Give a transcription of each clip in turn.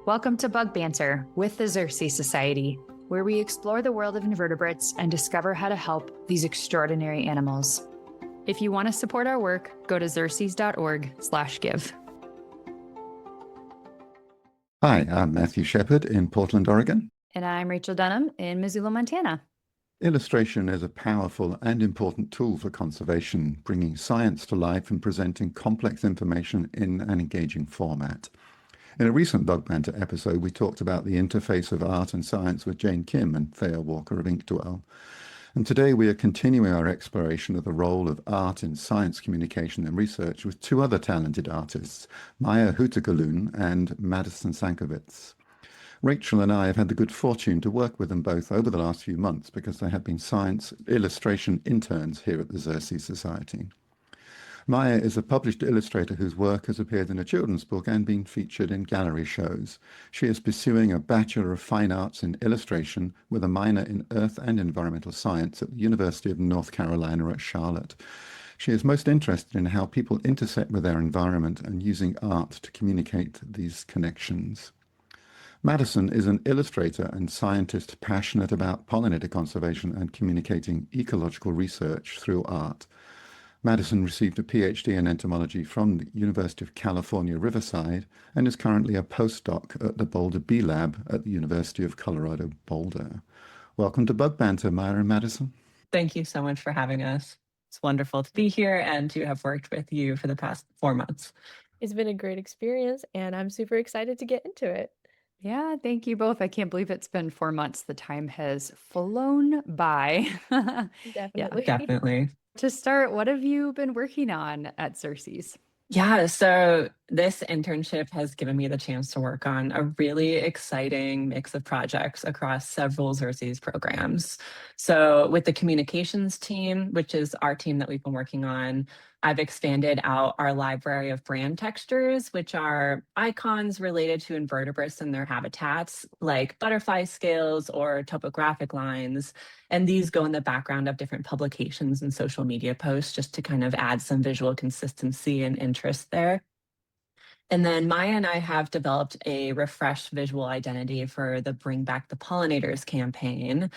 Welcome to Bug Banter with the Xerces Society, where we explore the world of invertebrates and discover how to help these extraordinary animals. If you want to support our work, go to xerces.org/give. Hi, I'm Matthew Shepard in Portland, Oregon. And I'm Rachel Dunham in Missoula, Montana. Illustration is a powerful and important tool for conservation, bringing science to life and presenting complex information in an engaging format. In a recent Bug Banter episode, we talked about the interface of art and science with Jane Kim and Thea Walker of Inkdwell. And today we are continuing our exploration of the role of art in science communication and research with two other talented artists, Maya Hutagalung and Madison Sankovitz. Rachel and I have had the good fortune to work with them both over the last few months because they have been Science Illustration Interns here at the Xerces Society. Maya is a published illustrator whose work has appeared in a children's book and been featured in gallery shows. She is pursuing a Bachelor of Fine Arts in Illustration with a minor in Earth and Environmental Science at the University of North Carolina at Charlotte. She is most interested in how people intersect with their environment and using art to communicate these connections. Madison is an illustrator and scientist passionate about pollinator conservation and communicating ecological research through art. Madison received a PhD in entomology from the University of California Riverside and is currently a postdoc at the Boulder Bee Lab at the University of Colorado Boulder. Welcome to Bug Banter, Maya and Madison. Thank you so much for having us. It's wonderful to be here and to have worked with you for the past 4 months. It's been a great experience, and I'm super excited to get into it. Yeah, thank you both. I can't believe it's been 4 months. The time has flown by. Definitely. Definitely. To start, what have you been working on at Xerces? Yeah, so this internship has given me the chance to work on a really exciting mix of projects across several Xerces programs. So with the communications team, which is our team that we've been working on, I've expanded out our library of brand textures, which are icons related to invertebrates and their habitats, like butterfly scales or topographic lines. And these go in the background of different publications and social media posts just to kind of add some visual consistency and interest there. And then Maya and I have developed a refreshed visual identity for the Bring Back the Pollinators campaign.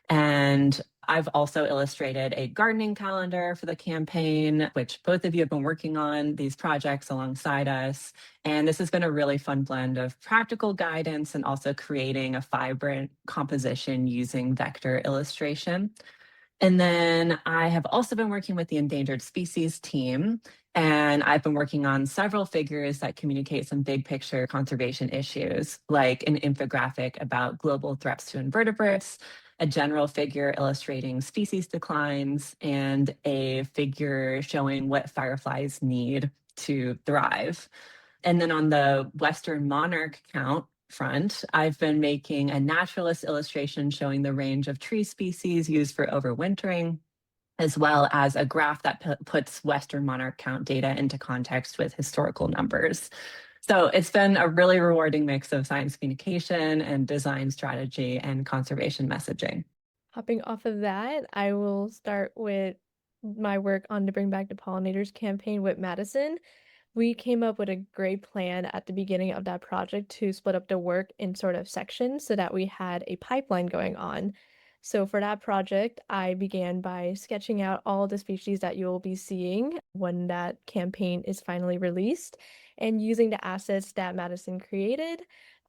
And I've also illustrated a gardening calendar for the campaign, which both of you have been working on these projects alongside us. And this has been a really fun blend of practical guidance and also creating a vibrant composition using vector illustration. And then I have also been working with the endangered species team, and I've been working on several figures that communicate some big picture conservation issues, like an infographic about global threats to invertebrates, a general figure illustrating species declines, and a figure showing what fireflies need to thrive. And then on the Western monarch count front, I've been making a naturalist illustration showing the range of tree species used for overwintering, as well as a graph that puts Western monarch count data into context with historical numbers. So it's been a really rewarding mix of science communication and design strategy and conservation messaging. Hopping off of that, I will start with my work on the Bring Back the Pollinators campaign with Madison. We came up with a great plan at the beginning of that project to split up the work in sort of sections so that we had a pipeline going on. So for that project, I began by sketching out all the species that you'll be seeing when that campaign is finally released. And using the assets that Madison created,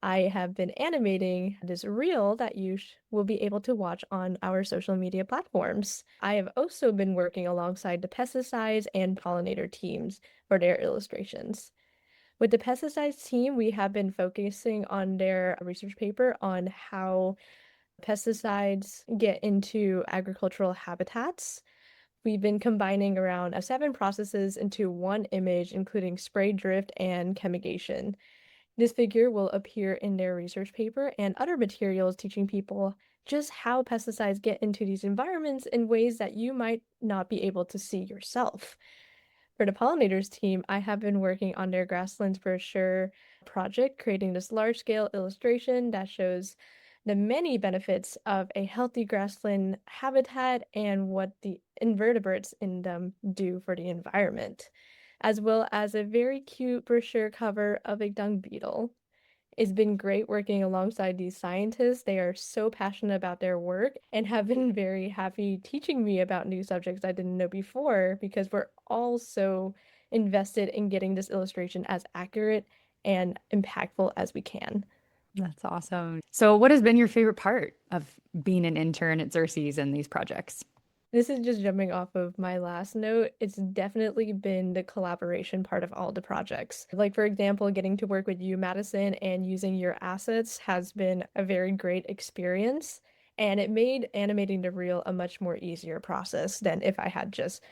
I have been animating this reel that you will be able to watch on our social media platforms. I have also been working alongside the pesticides and pollinator teams for their illustrations. With the pesticides team, we have been focusing on their research paper on how pesticides get into agricultural habitats. We've been combining around 7 processes into one image, including spray drift and chemigation. This figure will appear in their research paper and other materials teaching people just how pesticides get into these environments in ways that you might not be able to see yourself. For the pollinators team, I have been working on their grasslands brochure project, creating this large-scale illustration that shows the many benefits of a healthy grassland habitat and what the invertebrates in them do for the environment, as well as a very cute brochure cover of a dung beetle. It's been great working alongside these scientists. They are so passionate about their work and have been very happy teaching me about new subjects I didn't know before because we're all so invested in getting this illustration as accurate and impactful as we can. That's awesome. So, what has been your favorite part of being an intern at Xerces and these projects? This is just jumping off of my last note. It's definitely been the collaboration part of all the projects. Like, for example, getting to work with you, Madison, and using your assets has been a very great experience. And it made animating the reel a much more easier process than if I had just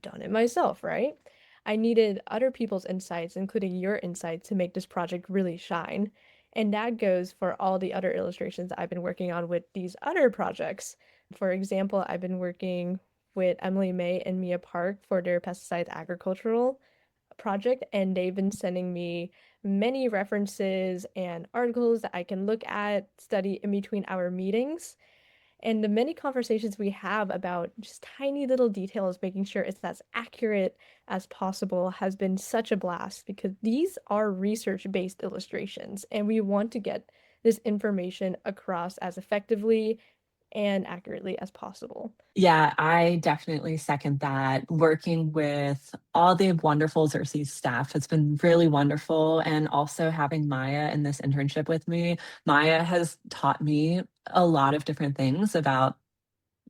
done it myself, right? I needed other people's insights, including your insights, to make this project really shine. And that goes for all the other illustrations I've been working on with these other projects. For example, I've been working with Emily May and Mia Park for their pesticides agricultural project, and they've been sending me many references and articles that I can look at, study in between our meetings. And the many conversations we have about just tiny little details, making sure it's as accurate as possible, has been such a blast because these are research-based illustrations, and we want to get this information across as effectively and accurately as possible. Yeah, I definitely second that. Working with all the wonderful Xerces staff has been really wonderful. And also having Maya in this internship with me, Maya has taught me a lot of different things about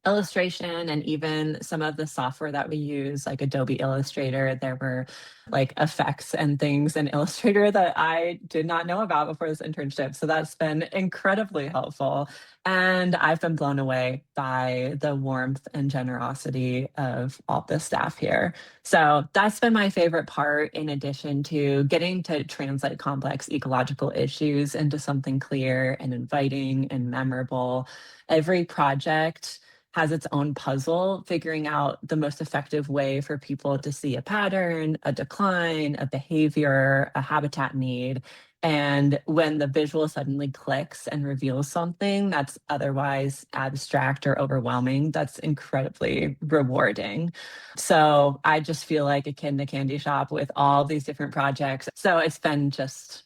illustration and even some of the software that we use, like Adobe Illustrator. There were like effects and things in Illustrator that I did not know about before this internship. So that's been incredibly helpful. And I've been blown away by the warmth and generosity of all the staff here. So that's been my favorite part, in addition to getting to translate complex ecological issues into something clear and inviting and memorable. Every project has its own puzzle, figuring out the most effective way for people to see a pattern, a decline, a behavior, a habitat need. And when the visual suddenly clicks and reveals something that's otherwise abstract or overwhelming, that's incredibly rewarding. So I just feel like a kid in a candy shop with all these different projects. So it's been just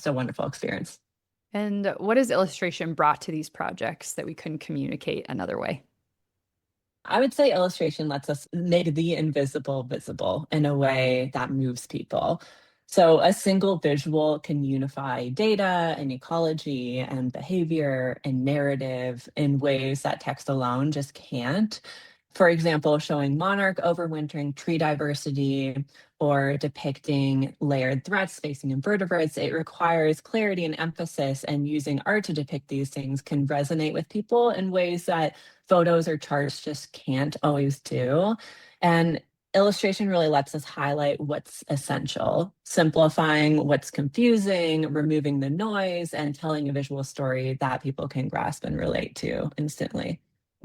a wonderful experience. And what has illustration brought to these projects that we couldn't communicate another way? I would say illustration lets us make the invisible visible in a way that moves people. So a single visual can unify data and ecology and behavior and narrative in ways that text alone just can't. For example, showing monarch overwintering tree diversity or depicting layered threats facing invertebrates, it requires clarity and emphasis, and using art to depict these things can resonate with people in ways that photos or charts just can't always do. And illustration really lets us highlight what's essential, simplifying what's confusing, removing the noise, and telling a visual story that people can grasp and relate to instantly.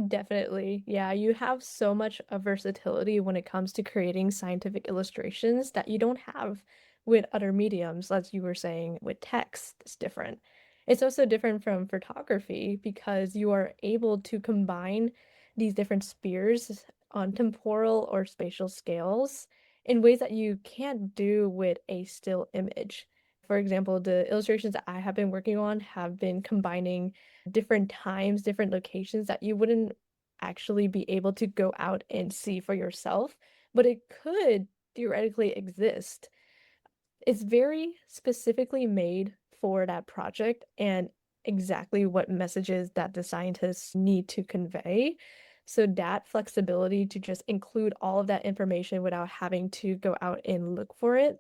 Definitely. Yeah, you have so much of versatility when it comes to creating scientific illustrations that you don't have with other mediums, as you were saying, with text. It's different. It's also different from photography because you are able to combine these different spheres on temporal or spatial scales in ways that you can't do with a still image. For example, the illustrations that I have been working on have been combining different times, different locations that you wouldn't actually be able to go out and see for yourself, but it could theoretically exist. It's very specifically made for that project and exactly what messages that the scientists need to convey. So that flexibility to just include all of that information without having to go out and look for it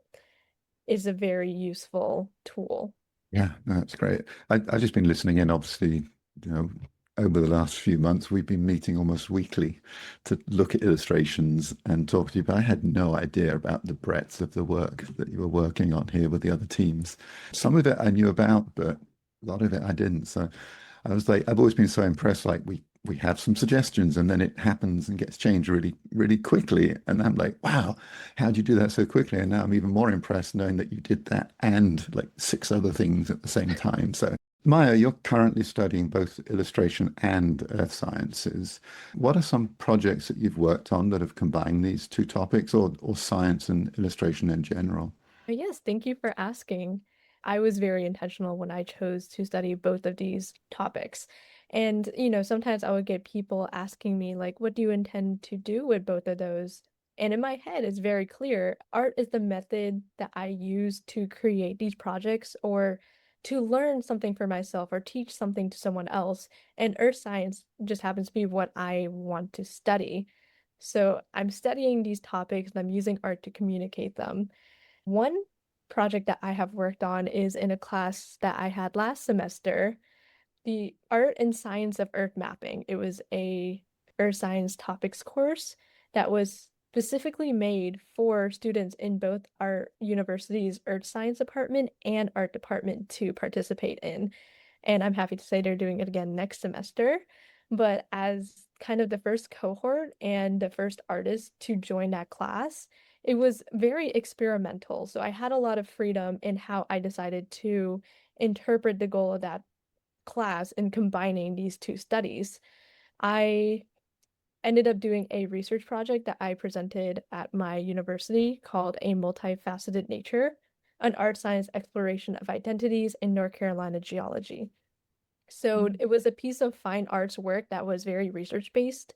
is a very useful tool. Yeah, no, that's great. I've just been listening in, obviously, you know, over the last few months, we've been meeting almost weekly to look at illustrations and talk to you, but I had no idea about the breadth of the work that you were working on here with the other teams. Some of it I knew about, but a lot of it I didn't. So I was like, I've always been so impressed, like we have some suggestions and then it happens and gets changed really, really quickly. And I'm like, wow, how'd you do that so quickly? And now I'm even more impressed knowing that you did that and like 6 other things at the same time. So Maya, you're currently studying both illustration and earth sciences. What are some projects that you've worked on that have combined these two topics, or science and illustration in general? Yes, thank you for asking. I was very intentional when I chose to study both of these topics. And, sometimes I would get people asking me, like, what do you intend to do with both of those? And in my head, it's very clear. Art is the method that I use to create these projects or to learn something for myself or teach something to someone else. And earth science just happens to be what I want to study. So I'm studying these topics and I'm using art to communicate them. One project that I have worked on is in a class that I had last semester, the Art and Science of Earth Mapping. It was a earth science topics course that was specifically made for students in both our university's earth science department and art department to participate in. And I'm happy to say they're doing it again next semester. But as kind of the first cohort and the first artist to join that class, it was very experimental. So I had a lot of freedom in how I decided to interpret the goal of that class in combining these two studies. I ended up doing a research project that I presented at my university called A Multifaceted Nature, an art science exploration of identities in North Carolina geology. So it was a piece of fine arts work that was very research based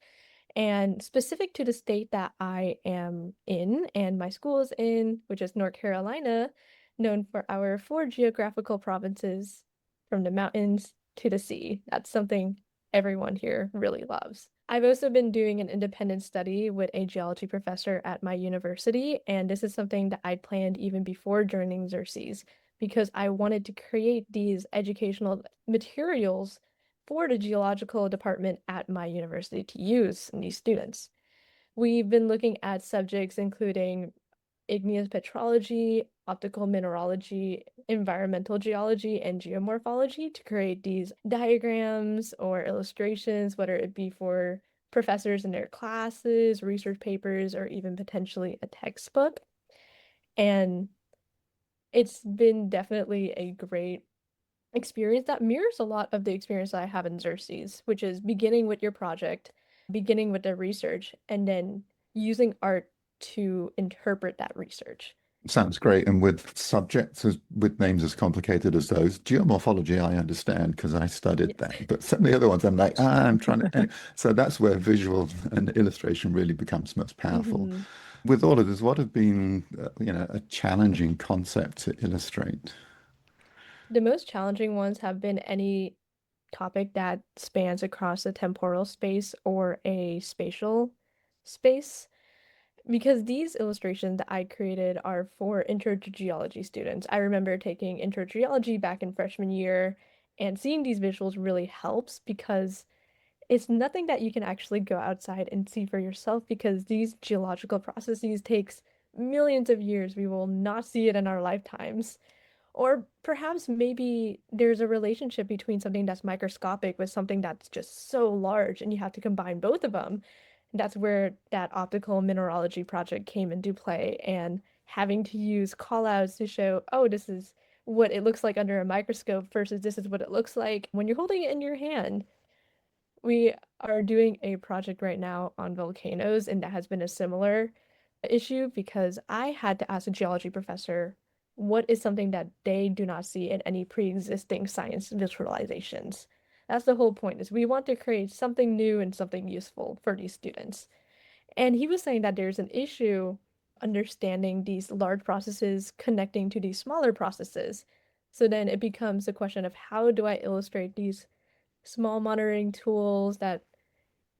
and specific to the state that I am in and my school is in, which is North Carolina, known for our four geographical provinces from the mountains to the sea. That's something everyone here really loves. I've also been doing an independent study with a geology professor at my university, and this is something that I'd planned even before joining Xerces because I wanted to create these educational materials for the geological department at my university to use in these students. We've been looking at subjects including igneous petrology, optical mineralogy, environmental geology, and geomorphology to create these diagrams or illustrations, whether it be for professors in their classes, research papers, or even potentially a textbook. And it's been definitely a great experience that mirrors a lot of the experience I have in Xerces, which is beginning with your project, beginning with the research, and then using art to interpret that research. Sounds great. And with subjects with names as complicated as those, geomorphology, I understand because I studied Yes. that. But some of the other ones, I'm like, I'm trying to. So that's where visual and illustration really becomes most powerful. Mhm. With all of this, what have been, a challenging concept to illustrate? The most challenging ones have been any topic that spans across a temporal space or a spatial space. Because these illustrations that I created are for intro to geology students. I remember taking intro to geology back in freshman year, and seeing these visuals really helps because it's nothing that you can actually go outside and see for yourself because these geological processes takes millions of years. We will not see it in our lifetimes. Or perhaps maybe there's a relationship between something that's microscopic with something that's just so large, and you have to combine both of them. That's where that optical mineralogy project came into play, and having to use callouts to show, oh, this is what it looks like under a microscope versus this is what it looks like when you're holding it in your hand. We are doing a project right now on volcanoes, and that has been a similar issue because I had to ask a geology professor what is something that they do not see in any pre-existing science visualizations. That's the whole point, is we want to create something new and something useful for these students. And he was saying that there's an issue understanding these large processes connecting to these smaller processes. So then it becomes a question of how do I illustrate these small monitoring tools that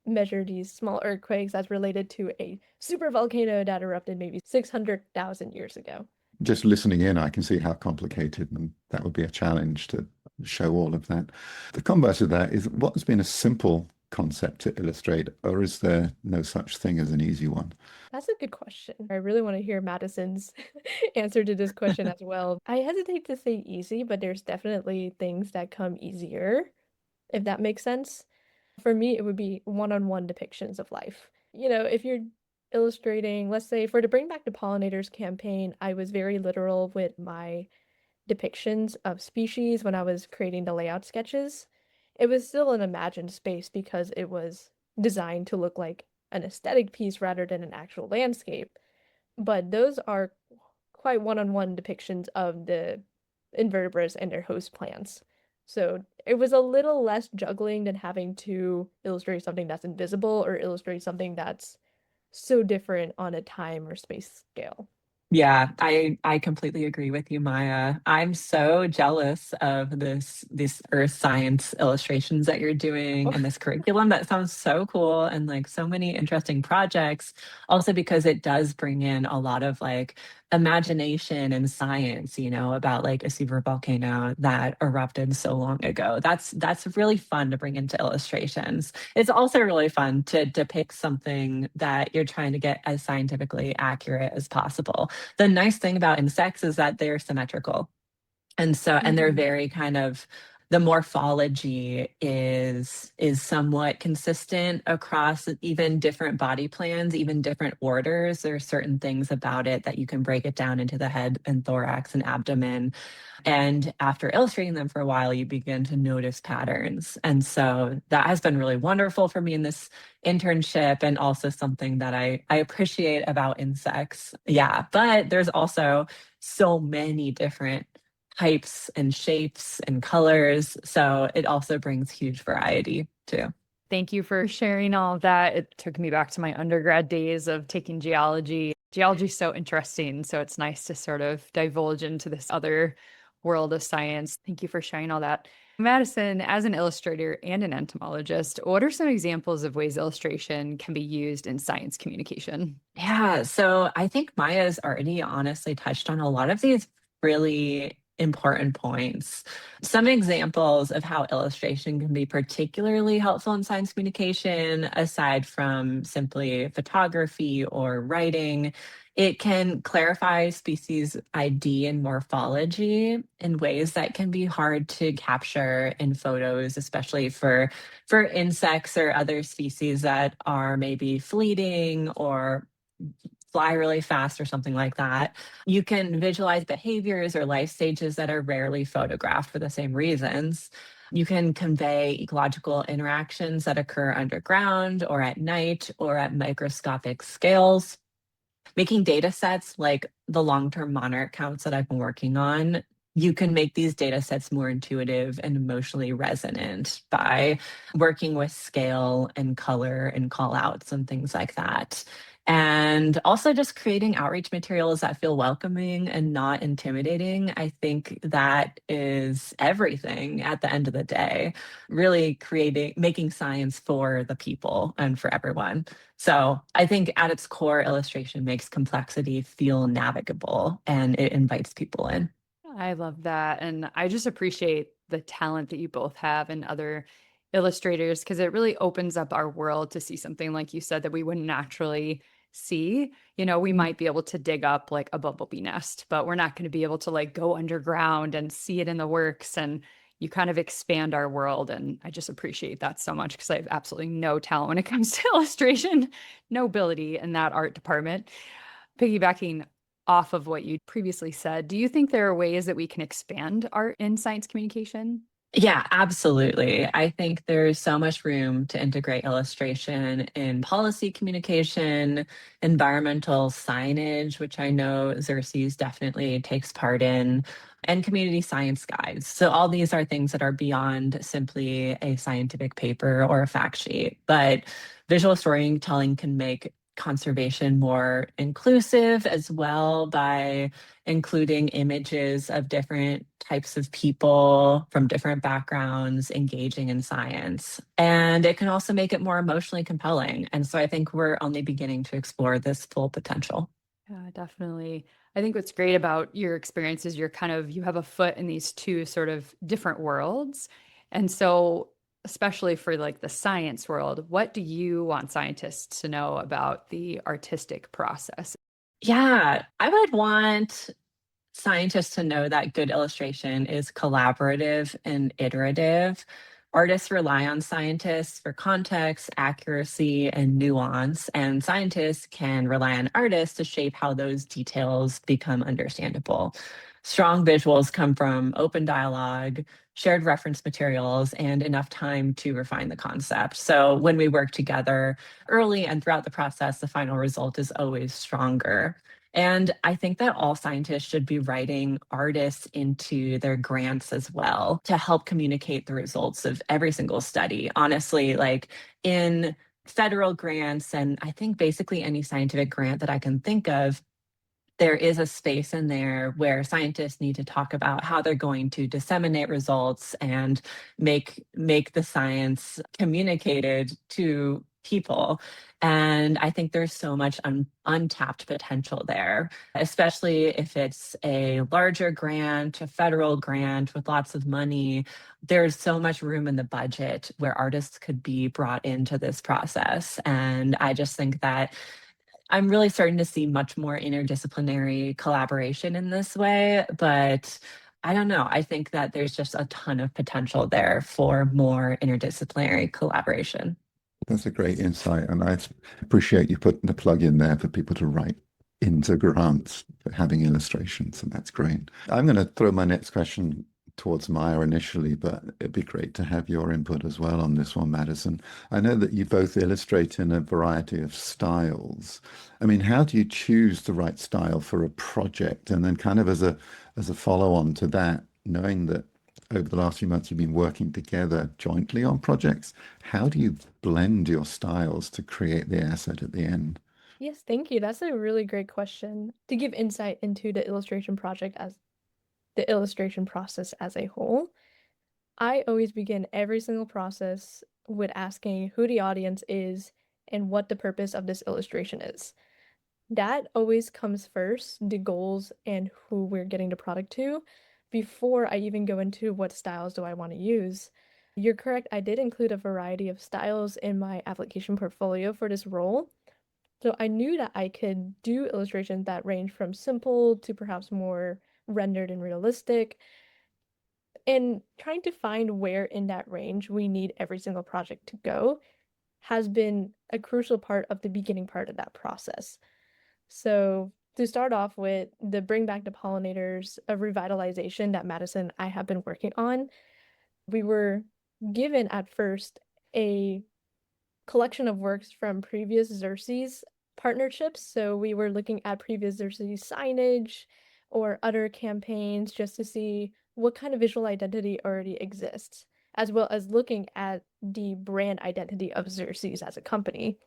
measure these small earthquakes that's related to a super volcano that erupted maybe 600,000 years ago. Just listening in, I can see how complicated and that would be a challenge to show all of that. The converse of that is what has been a simple concept to illustrate, or is there no such thing as an easy one? That's a good question. I really want to hear Madison's answer to this question as well. I hesitate to say easy, but there's definitely things that come easier, if that makes sense. For me, it would be one-on-one depictions of life. If you're illustrating, let's say for the Bring Back the Pollinators campaign, I was very literal with my depictions of species when I was creating the layout sketches. It was still an imagined space because it was designed to look like an aesthetic piece rather than an actual landscape. But those are quite one-on-one depictions of the invertebrates and their host plants. So it was a little less juggling than having to illustrate something that's invisible or illustrate something that's so different on a time or space scale. Yeah, I completely agree with you, Maya. I'm so jealous of these earth science illustrations that you're doing and this curriculum. That sounds so cool, and like so many interesting projects. Also because it does bring in a lot of like imagination and science, about like a super volcano that erupted so long ago. That's really fun to bring into illustrations. It's also really fun to depict something that you're trying to get as scientifically accurate as possible. The nice thing about insects is that they're symmetrical. And they're very kind of, the morphology is somewhat consistent across even different body plans, even different orders. There are certain things about it that you can break it down into the head and thorax and abdomen. And after illustrating them for a while, you begin to notice patterns. And so that has been really wonderful for me in this internship, and also something that I appreciate about insects. Yeah, but there's also so many different types and shapes and colors. So it also brings huge variety too. Thank you for sharing all of that. It took me back to my undergrad days of taking geology. Geology is so interesting. So it's nice to sort of divulge into this other world of science. Thank you for sharing all that. Madison, as an illustrator and an entomologist, what are some examples of ways illustration can be used in science communication? Yeah, so I think Maya's already honestly touched on a lot of these really important points. Some examples of how illustration can be particularly helpful in science communication, aside from simply photography or writing, it can clarify species ID and morphology in ways that can be hard to capture in photos, especially for insects or other species that are maybe fleeting or fly really fast or something like that. You can visualize behaviors or life stages that are rarely photographed for the same reasons. You can convey ecological interactions that occur underground or at night or at microscopic scales. Making data sets like the long-term monarch counts that I've been working on, you can make these data sets more intuitive and emotionally resonant by working with scale and color and call outs and things like that. And also just creating outreach materials that feel welcoming and not intimidating. I think that is everything at the end of the day, really making science for the people and for everyone. So I think at its core, illustration makes complexity feel navigable and it invites people in. I love that. And I just appreciate the talent that you both have and other illustrators because it really opens up our world to see something like you said that we wouldn't naturally see. We might be able to dig up like a bumblebee nest, but we're not going to be able to like go underground and see it in the works. And you kind of expand our world. And I just appreciate that so much because I have absolutely no talent when it comes to illustration, no ability in that art department. Piggybacking off of what you previously said, do you think there are ways that we can expand art in science communication? Yeah, absolutely. I think there's so much room to integrate illustration in policy communication, environmental signage, which I know Xerces definitely takes part in, and community science guides. So all these are things that are beyond simply a scientific paper or a fact sheet, but visual storytelling can make conservation more inclusive as well by including images of different types of people from different backgrounds engaging in science. And it can also make it more emotionally compelling. And so I think we're only beginning to explore this full potential. Yeah, definitely. I think what's great about your experience is you have a foot in these two sort of different worlds. And so, especially for like the science world, what do you want scientists to know about the artistic process? Yeah, I would want scientists to know that good illustration is collaborative and iterative. Artists rely on scientists for context, accuracy, and nuance, and scientists can rely on artists to shape how those details become understandable. Strong visuals come from open dialogue, shared reference materials, and enough time to refine the concept. So when we work together early and throughout the process, the final result is always stronger. And I think that all scientists should be writing artists into their grants as well to help communicate the results of every single study. Honestly, like in federal grants, and I think basically any scientific grant that I can think of, there is a space in there where scientists need to talk about how they're going to disseminate results and make the science communicated to people. And I think there's so much untapped potential there, especially if it's a larger grant, a federal grant with lots of money. There's so much room in the budget where artists could be brought into this process. And I just think that I'm really starting to see much more interdisciplinary collaboration in this way, but I don't know. I think that there's just a ton of potential there for more interdisciplinary collaboration. That's a great insight, and I appreciate you putting the plug in there for people to write into grants for having illustrations, and that's great. I'm going to throw my next question towards Maya initially, but it'd be great to have your input as well on this one, Madison. I know that you both illustrate in a variety of styles. I mean, how do you choose the right style for a project? And then kind of as a follow-on to that, knowing that over the last few months you've been working together jointly on projects, how do you blend your styles to create the asset at the end? Yes, thank you. That's a really great question to give insight into the illustration process as a whole. I always begin every single process with asking who the audience is and what the purpose of this illustration is. That always comes first, the goals and who we're getting the product to, before I even go into what styles do I want to use. You're correct, I did include a variety of styles in my application portfolio for this role. So I knew that I could do illustrations that range from simple to perhaps more rendered and realistic. And trying to find where in that range we need every single project to go has been a crucial part of the beginning part of that process. So to start off with, the Bring Back the Pollinators, a revitalization that Madison and I have been working on, we were given at first a collection of works from previous Xerces partnerships. So we were looking at previous Xerces signage or other campaigns just to see what kind of visual identity already exists, as well as looking at the brand identity of Xerces as a company.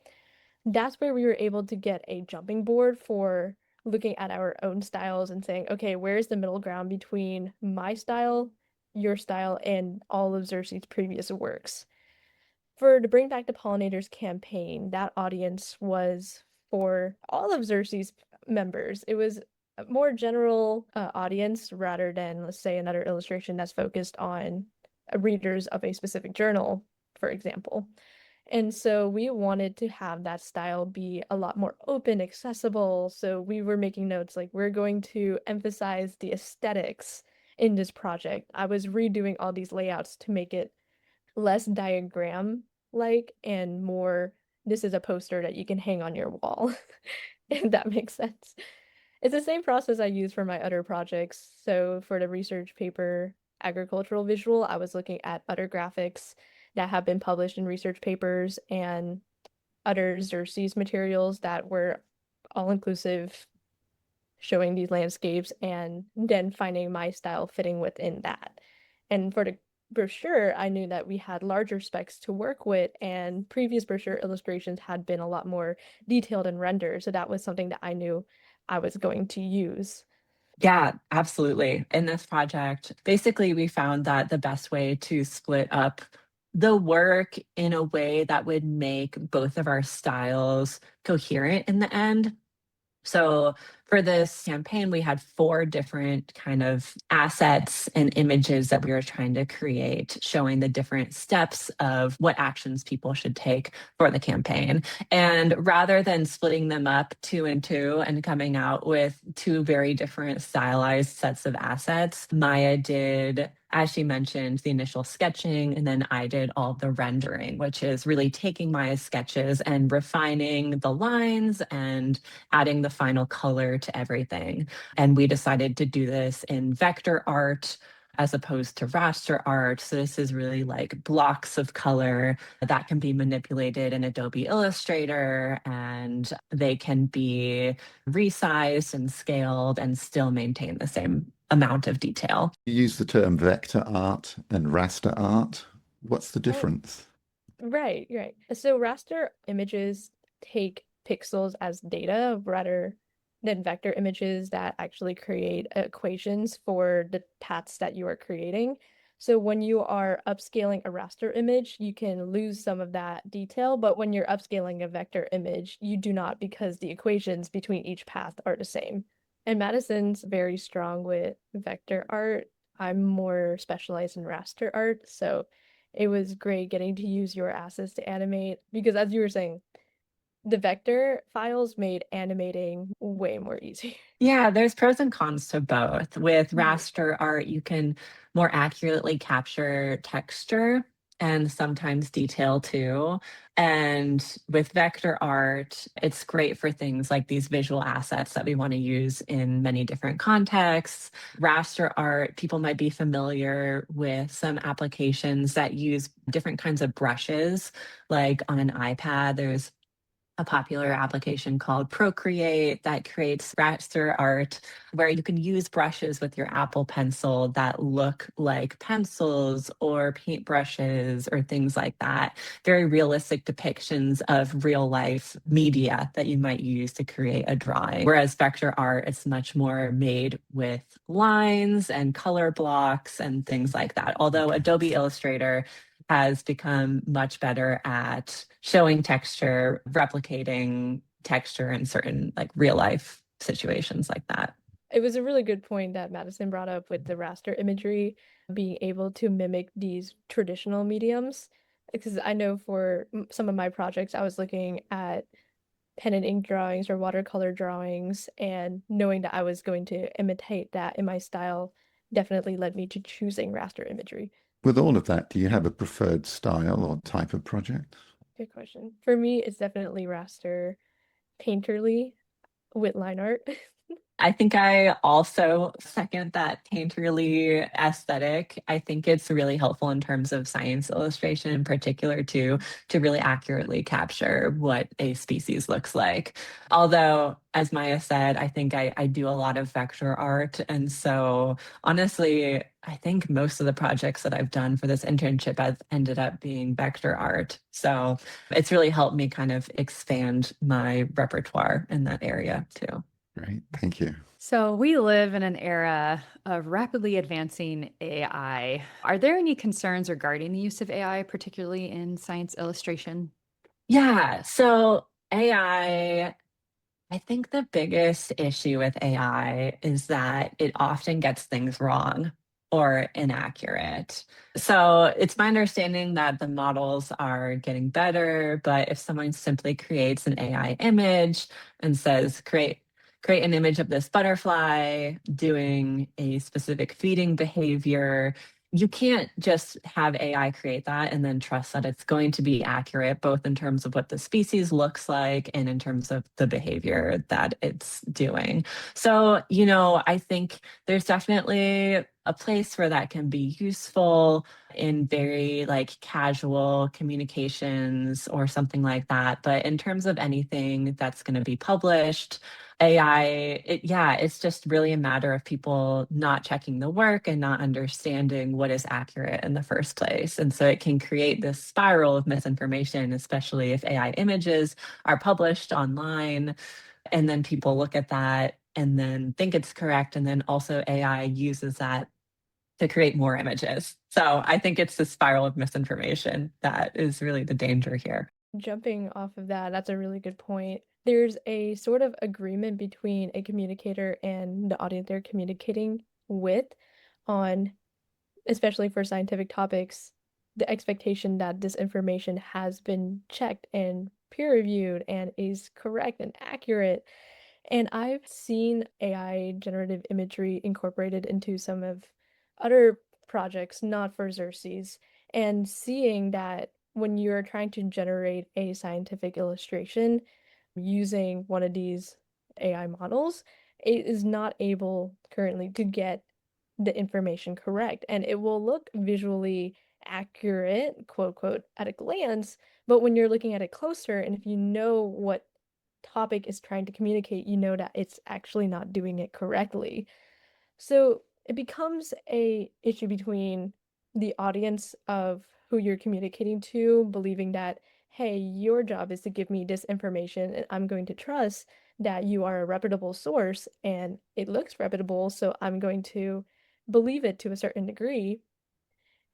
That's where we were able to get a jumping board for looking at our own styles and saying, okay, where's the middle ground between my style, your style, and all of Xerces' previous works? For the Bring Back the Pollinators campaign, that audience was for all of Xerces members. It was a more general audience rather than, let's say, another illustration that's focused on readers of a specific journal, for example. And so we wanted to have that style be a lot more open, accessible. So we were making notes like we're going to emphasize the aesthetics in this project. I was redoing all these layouts to make it less diagram like and more this is a poster that you can hang on your wall, if that makes sense. It's the same process I use for my other projects. So for the research paper agricultural visual, I was looking at other graphics that have been published in research papers and other Xerces materials that were all inclusive, showing these landscapes and then finding my style fitting within that. And for the brochure, I knew that we had larger specs to work with, and previous brochure illustrations had been a lot more detailed and rendered. So that was something that I knew I was going to use. Yeah, absolutely. In this project, basically, we found that the best way to split up the work in a way that would make both of our styles coherent in the end. So for this campaign, we had 4 different kind of assets and images that we were trying to create, showing the different steps of what actions people should take for the campaign. And rather than splitting them up 2 and 2 and coming out with 2 very different stylized sets of assets, Maya did, as she mentioned, the initial sketching, and then I did all the rendering, which is really taking Maya's sketches and refining the lines and adding the final color to everything. And we decided to do this in vector art as opposed to raster art. So this is really like blocks of color that can be manipulated in Adobe Illustrator, and they can be resized and scaled and still maintain the same amount of detail. You use the term vector art and raster art. What's the Oh, difference? right. So raster images take pixels as data rather than vector images that actually create equations for the paths that you are creating. So when you are upscaling a raster image, you can lose some of that detail, but when you're upscaling a vector image, you do not, because the equations between each path are the same. And Madison's very strong with vector art. I'm more specialized in raster art, so it was great getting to use your assets to animate because, as you were saying, the vector files made animating way more easy. Yeah, there's pros and cons to both. With Mhm. raster art, you can more accurately capture texture and sometimes detail too. And with vector art, it's great for things like these visual assets that we want to use in many different contexts. Raster art, people might be familiar with some applications that use different kinds of brushes. Like on an iPad, there's a popular application called Procreate that creates raster art where you can use brushes with your Apple Pencil that look like pencils or paintbrushes or things like that. Very realistic depictions of real life media that you might use to create a drawing. Whereas vector art, it's much more made with lines and color blocks and things like that. Although Adobe Illustrator has become much better at showing texture, replicating texture in certain like real life situations like that. It was a really good point that Madison brought up with the raster imagery, being able to mimic these traditional mediums. Because I know for some of my projects, I was looking at pen and ink drawings or watercolor drawings, and knowing that I was going to imitate that in my style definitely led me to choosing raster imagery. With all of that, do you have a preferred style or type of project? Good question. For me, it's definitely raster painterly with line art. I think I also second that painterly aesthetic. I think it's really helpful in terms of science illustration in particular too, to really accurately capture what a species looks like. Although, as Maya said, I think I do a lot of vector art. And so honestly, I think most of the projects that I've done for this internship have ended up being vector art. So it's really helped me kind of expand my repertoire in that area too. Great, thank you. So, we live in an era of rapidly advancing AI. Are there any concerns regarding the use of AI, particularly in science illustration? Yeah, so I think the biggest issue with AI is that it often gets things wrong or inaccurate. So it's my understanding that the models are getting better, but if someone simply creates an AI image and says, create an image of this butterfly doing a specific feeding behavior, you can't just have AI create that and then trust that it's going to be accurate, both in terms of what the species looks like and in terms of the behavior that it's doing. So, I think there's definitely a place where that can be useful in very like casual communications or something like that. But in terms of anything that's going to be published, AI, it's just really a matter of people not checking the work and not understanding what is accurate in the first place. And so it can create this spiral of misinformation, especially if AI images are published online. And then people look at that and then think it's correct. And then also AI uses that to create more images. So I think it's the spiral of misinformation that is really the danger here. Jumping off of that, that's a really good point. There's a sort of agreement between a communicator and the audience they're communicating with on, especially for scientific topics, the expectation that this information has been checked and peer reviewed and is correct and accurate. And I've seen AI generative imagery incorporated into some of other projects, not for Xerces, and seeing that when you're trying to generate a scientific illustration using one of these AI models, it is not able currently to get the information correct, and it will look visually accurate, quote, quote, at a glance, but when you're looking at it closer, and if you know what topic is trying to communicate, you know that it's actually not doing it correctly. So it becomes a issue between the audience of who you're communicating to, believing that, hey, your job is to give me this information, and I'm going to trust that you are a reputable source, and it looks reputable, so I'm going to believe it to a certain degree.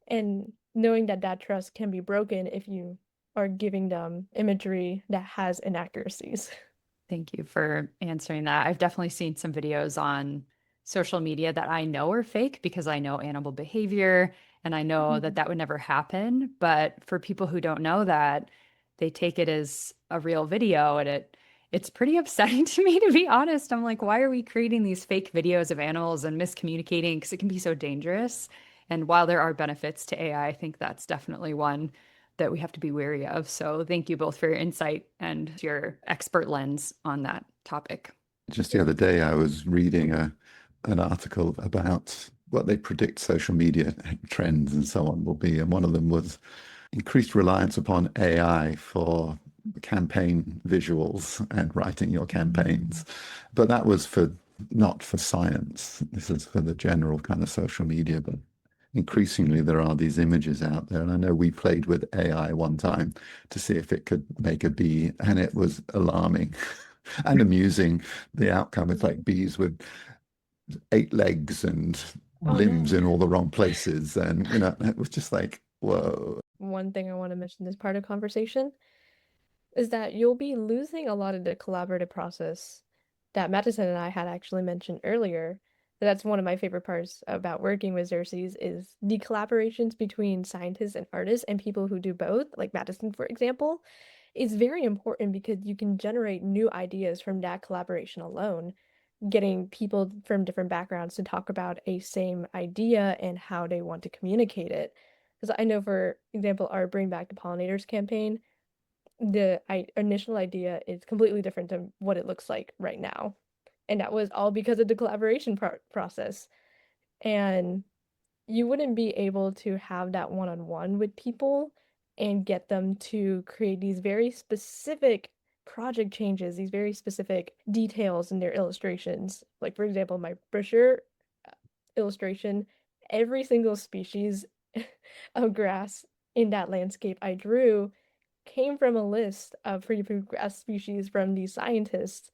And knowing that that trust can be broken if you are giving them imagery that has inaccuracies. Thank you for answering that. I've definitely seen some videos on social media that I know are fake because I know animal behavior and I know that that would never happen. But for people who don't know that, they take it as a real video, and it's pretty upsetting to me, to be honest. I'm like, why are we creating these fake videos of animals and miscommunicating? Because it can be so dangerous. And while there are benefits to AI, I think that's definitely one that we have to be wary of. So thank you both for your insight and your expert lens on that topic. Just the other day, I was reading an article about what they predict social media trends and so on will be. And one of them was increased reliance upon AI for campaign visuals and writing your campaigns. But that was not for science. This is for the general kind of social media. But increasingly, there are these images out there. And I know we played with AI one time to see if it could make a bee, and it was alarming and amusing. The outcome is like bees with 8 legs and limbs in all the wrong places. And, it was just like, whoa. One thing I want to mention as part of conversation is that you'll be losing a lot of the collaborative process that Madison and I had actually mentioned earlier. That's one of my favorite parts about working with Xerces is the collaborations between scientists and artists and people who do both, like Madison, for example, is very important because you can generate new ideas from that collaboration alone, getting people from different backgrounds to talk about a same idea and how they want to communicate it. Because I know, for example, our Bring Back the Pollinators campaign, the initial idea is completely different than what it looks like right now. And that was all because of the collaboration process. And you wouldn't be able to have that one-on-one with people and get them to create these very specific project changes, these very specific details in their illustrations. Like, for example, my brochure illustration, every single species of grass in that landscape I drew came from a list of pretty food grass species from these scientists.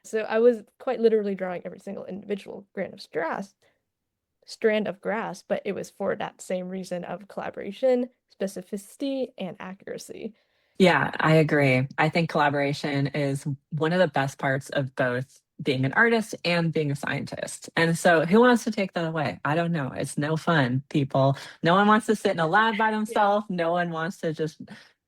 So I was quite literally drawing every single individual strand of grass, but it was for that same reason of collaboration, specificity, and accuracy. Yeah, I agree. I think collaboration is one of the best parts of both being an artist and being a scientist. And so who wants to take that away? I don't know. It's no fun, people. No one wants to sit in a lab by themselves. No one wants to just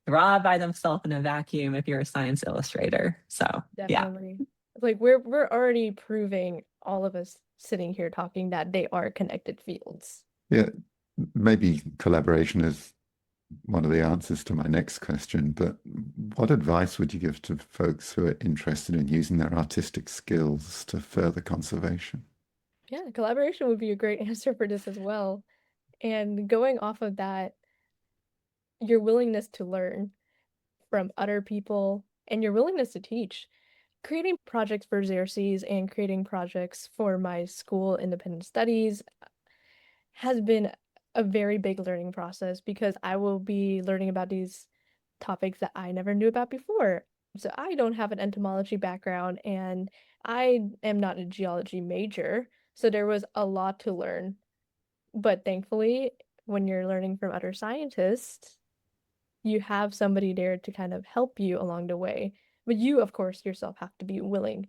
draw by themselves in a vacuum if you're a science illustrator. So Definitely. Like we're already proving, all of us sitting here talking, that they are connected fields. Yeah, maybe collaboration is one of the answers to my next question, but what advice would you give to folks who are interested in using their artistic skills to further conservation? Yeah, collaboration would be a great answer for this as well. And going off of that, your willingness to learn from other people and your willingness to teach. Creating projects for Xerces and creating projects for my school, Independent Studies, has been a very big learning process because I will be learning about these topics that I never knew about before. So I don't have an entomology background and I am not a geology major. So there was a lot to learn. But thankfully, when you're learning from other scientists, you have somebody there to kind of help you along the way. But you, of course, yourself have to be willing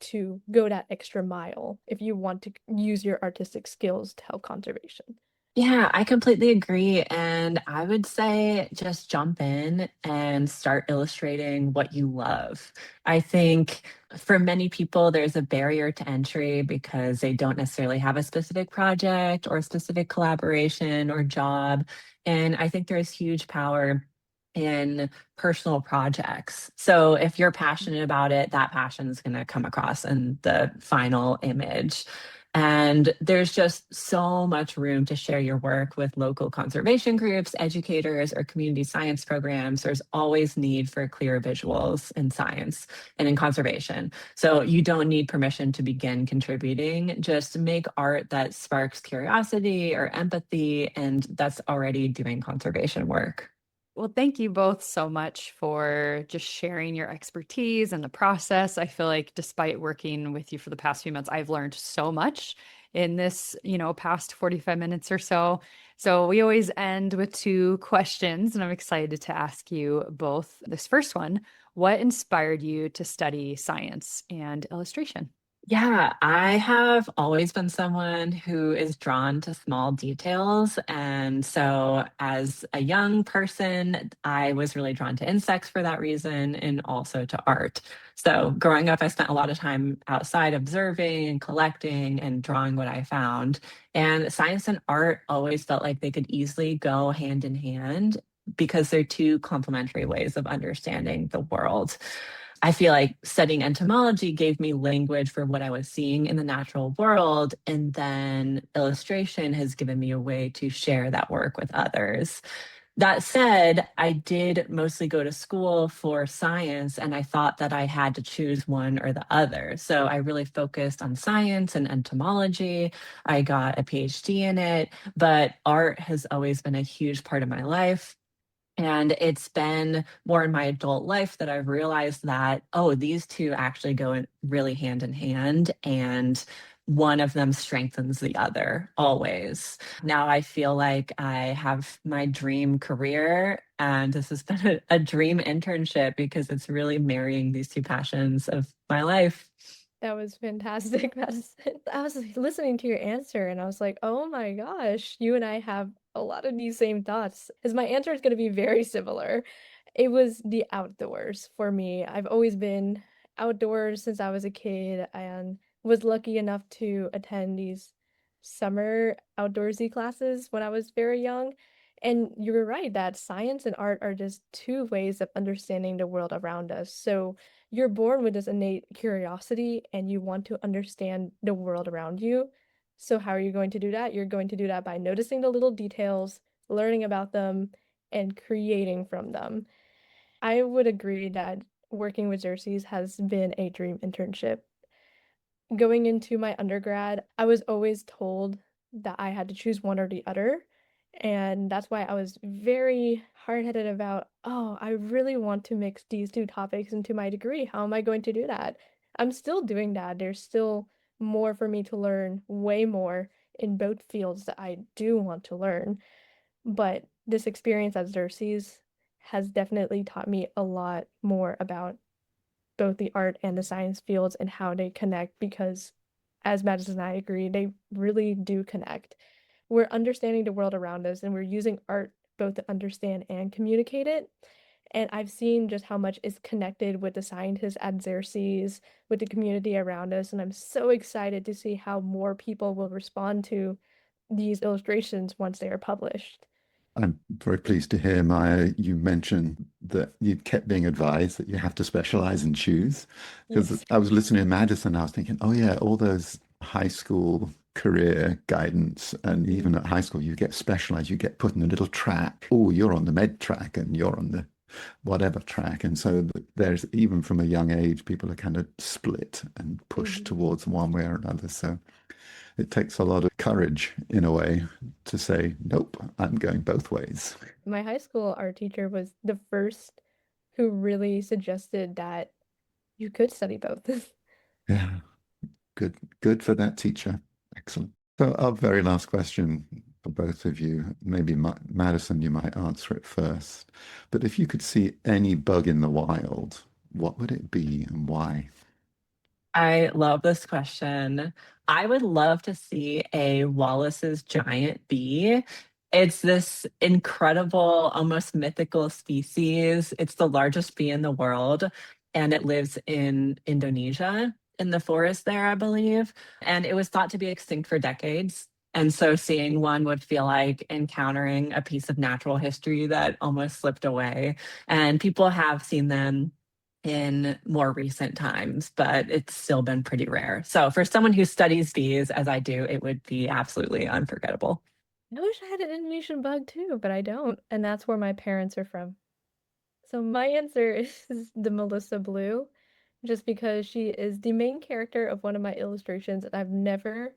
to go that extra mile if you want to use your artistic skills to help conservation. yeah, I completely agree. And I would say just jump in and start illustrating what you love. I think for many people, there's a barrier to entry because they don't necessarily have a specific project or a specific collaboration or job. And I think there's huge power in personal projects. So if you're passionate about it, that passion is going to come across in the final image. And there's just so much room to share your work with local conservation groups, educators, or community science programs. There's always need for clear visuals in science and in conservation. So you don't need permission to begin contributing. Just make art that sparks curiosity or empathy, and that's already doing conservation work. Well, thank you both so much for just sharing your expertise and the process. I feel like despite working with you for the past few months, I've learned so much in this, past 45 minutes or so. So we always end with two questions, and I'm excited to ask you both this first one. What inspired you to study science and illustration? Yeah, I have always been someone who is drawn to small details. And so, as a young person, I was really drawn to insects for that reason and also to art. So, growing up, I spent a lot of time outside observing and collecting and drawing what I found. And science and art always felt like they could easily go hand in hand because they're two complementary ways of understanding the world. I feel like studying entomology gave me language for what I was seeing in the natural world. And then illustration has given me a way to share that work with others. That said, I did mostly go to school for science, and I thought that I had to choose one or the other. So I really focused on science and entomology. I got a PhD in it, but art has always been a huge part of my life. And it's been more in my adult life that I've realized that, oh, these two actually go in really hand in hand, and one of them strengthens the other always. Now I feel like I have my dream career, and this has been a dream internship because it's really marrying these two passions of my life. That was fantastic, Madison. I was like, listening to your answer and I was like, oh my gosh, you and I have a lot of these same thoughts. Because my answer is going to be very similar. It was the outdoors for me. I've always been outdoors since I was a kid and was lucky enough to attend these summer outdoorsy classes when I was very young. And you were right that science and art are just two ways of understanding the world around us. So you're born with this innate curiosity and you want to understand the world around you. So, how are you going to do that? You're going to do that by noticing the little details, learning about them, and creating from them. I would agree that working with Xerces has been a dream internship. Going into my undergrad, I was always told that I had to choose one or the other. And that's why I was very hard-headed about, oh, I really want to mix these two topics into my degree. How am I going to do that? I'm still doing that. There's still more for me to learn, way more in both fields that I do want to learn. But this experience at Xerces has definitely taught me a lot more about both the art and the science fields and how they connect because, as Madison and I agree, they really do connect. We're understanding the world around us and we're using art both to understand and communicate it. And I've seen just how much is connected with the scientists at Xerces, with the community around us. And I'm so excited to see how more people will respond to these illustrations once they are published. I'm very pleased to hear, Maya, you mentioned that you kept being advised that you have to specialize and choose. Because Yes. I was listening to Madison, I was thinking, oh yeah, all those high school career guidance, and even at high school, you get specialized, you get put in a little track. Oh, you're on the med track and you're on the whatever track. And so there's, even from a young age, people are kind of split and pushed towards one way or another. So it takes a lot of courage in a way to say, nope, I'm going both ways. My high school art teacher was the first who really suggested that you could study both. Yeah, good for that teacher. Excellent. So our very last question for both of you, maybe Madison, you might answer it first. But if you could see any bug in the wild, what would it be and why? I love this question. I would love to see a Wallace's giant bee. It's this incredible, almost mythical species. It's the largest bee in the world, and it lives in Indonesia in the forest there, I believe. And it was thought to be extinct for decades. And so seeing one would feel like encountering a piece of natural history that almost slipped away. And people have seen them in more recent times, but it's still been pretty rare. So for someone who studies bees as I do, it would be absolutely unforgettable. I wish I had an Indonesian bug too, but I don't. And that's where my parents are from. So my answer is the Melissa Blue, just because she is the main character of one of my illustrations, and I've never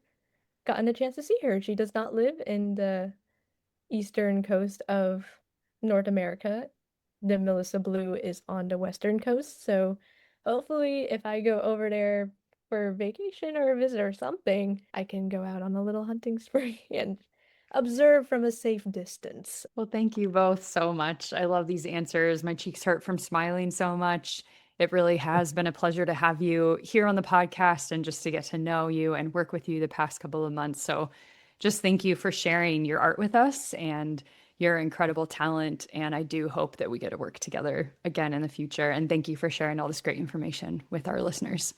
gotten a chance to see her. She does not live in the eastern coast of North America. The Melissa Blue is on the western coast, so hopefully if I go over there for vacation or a visit or something, I can go out on a little hunting spree and observe from a safe distance. Well, thank you both so much. I love these answers. My cheeks hurt from smiling so much. It really has been a pleasure to have you here on the podcast and just to get to know you and work with you the past couple of months. So just thank you for sharing your art with us and your incredible talent. And I do hope that we get to work together again in the future. And thank you for sharing all this great information with our listeners.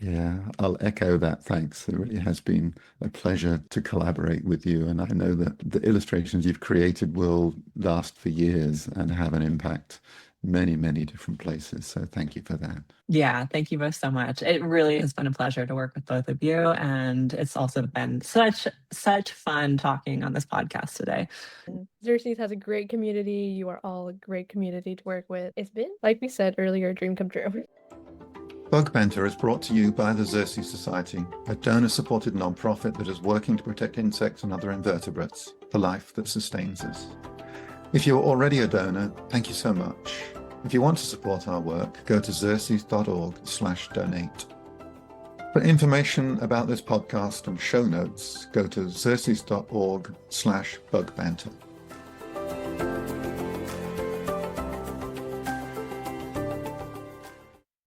Yeah, I'll echo that. Thanks. It really has been a pleasure to collaborate with you. And I know that the illustrations you've created will last for years and have an impact many, many different places. So thank you for that. Yeah, thank you both so much. It really has been a pleasure to work with both of you. And it's also been such fun talking on this podcast today. Xerces has a great community. You are all a great community to work with. It's been, like we said earlier, a dream come true. Bug Banter is brought to you by the Xerces Society, a donor-supported nonprofit that is working to protect insects and other invertebrates, the life that sustains us. If you're already a donor, thank you so much. If you want to support our work, go to xerces.org/donate. For information about this podcast and show notes, go to xerces.org/bugbanter.